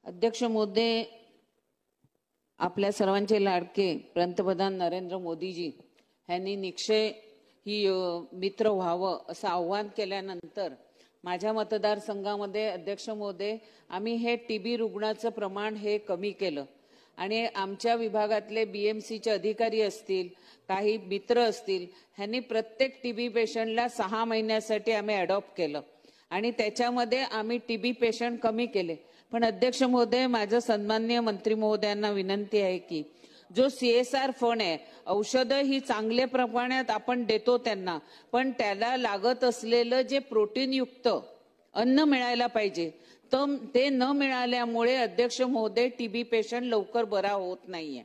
अध्यक्ष महोदय, आपल्या सर्वांचे लाडके पंतप्रधान नरेंद्र मोदीजी यांनी निक्षय ही मित्र व्हावं असं आव्हान केल्यानंतर माझ्या मतदारसंघामध्ये अध्यक्ष महोदय आम्ही हे टीबी रुग्णाचं प्रमाण हे कमी केलं आणि आमच्या विभागातले बीएमसीचे अधिकारी असतील, काही मित्र असतील, ह्यांनी प्रत्येक टीबी पेशंटला 6 महिन्यासाठी आम्ही अडॉप्ट केलं आणि त्याच्यामध्ये आम्ही टीबी पेशंट कमी केले। पण अध्यक्ष महोदय, माझं सन्माननीय मंत्री महोदयांना विनंती आहे की जो सीएसआर फंड आहे, औषधं ही चांगल्या प्रमाणात आपण देतो त्यांना, पण त्याला लागत असलेलं जे प्रोटीन युक्त अन्न मिळायला पाहिजे तर ते न मिळाल्यामुळे अध्यक्ष महोदय टीबी पेशंट लवकर बरा होत नाहीये।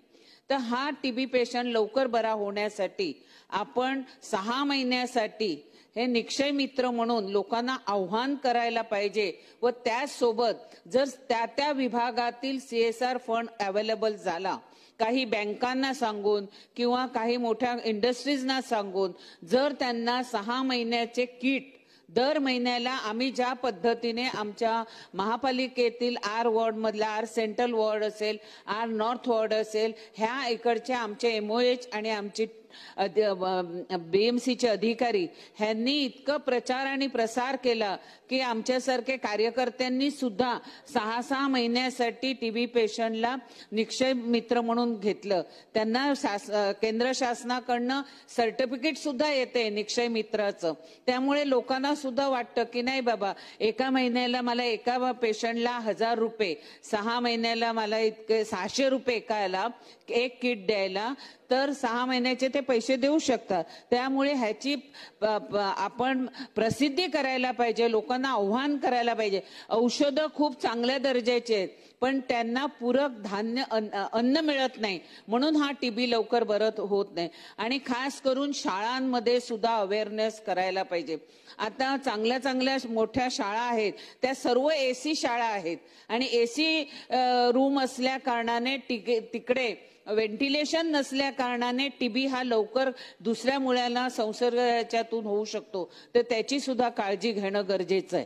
तर हा टीबी पेशंट लवकर बरा होण्यासाठी आपण 6 महिन्यासाठी हे निक्षय मित्र म्हणून लोकांना आव्हान करायला पाहिजे व त्यासोबत जर त्या विभागातील सीएसआर फंड अवेलेबल झाला, काही बँकांना सांगून किंवा काही मोठ्या इंडस्ट्रीजना सांगून जर त्यांना 6 महिन्याचे किट दर महिन्याला आम्ही ज्या पद्धतीने आमच्या महापालिकेतील आर वॉर्ड मधला आर सेंट्रल वॉर्ड असेल, आर नॉर्थ वॉर्ड असेल, ह्या इकडचे आमचे एमओएच आणि आमचे बीएमसीचे अधिकारी ह्यांनी इतकं प्रचार आणि प्रसार केला की आमच्यासारखे कार्यकर्त्यांनी सुद्धा 6 महिन्यासाठी टीबी पेशंटला निक्षय मित्र म्हणून घेतलं। त्यांना केंद्र शासनाकडनं सर्टिफिकेट सुद्धा येते निक्षय मित्राचं। त्यामुळे लोकांना सुद्धा वाटतं की नाही बाबा, एका महिन्याला मला एका पेशंटला 1000 रुपये, 6 महिन्याला मला इतके 600 रुपये एकाला एक किट द्यायला, तर 6 महिन्याचे ते पैसे देऊ शकतात। त्यामुळे ह्याची आपण प्रसिद्धी करायला पाहिजे, लोकांना आव्हान करायला पाहिजे। औषधं खूप चांगल्या दर्जाचे आहेत पण त्यांना पूरक धान्य अन्न मिळत नाही, म्हणून हा टीबी लवकर बरं होत नाही। आणि खास करून शाळांमध्ये सुद्धा अवेअरनेस करायला पाहिजे। आता चांगल्या मोठ्या शाळा आहेत, त्या सर्व एसी शाळा आहेत आणि एसी रूम असल्या कारणाने तिकडे व्हेंटिलेशन नसल्या कारणाने टीबी हा लवकर दुसऱ्या मुलांना संसर्ग याच्यातून होऊ शकतो, तर त्याची सुद्धा काळजी घेणं गरजेचं आहे।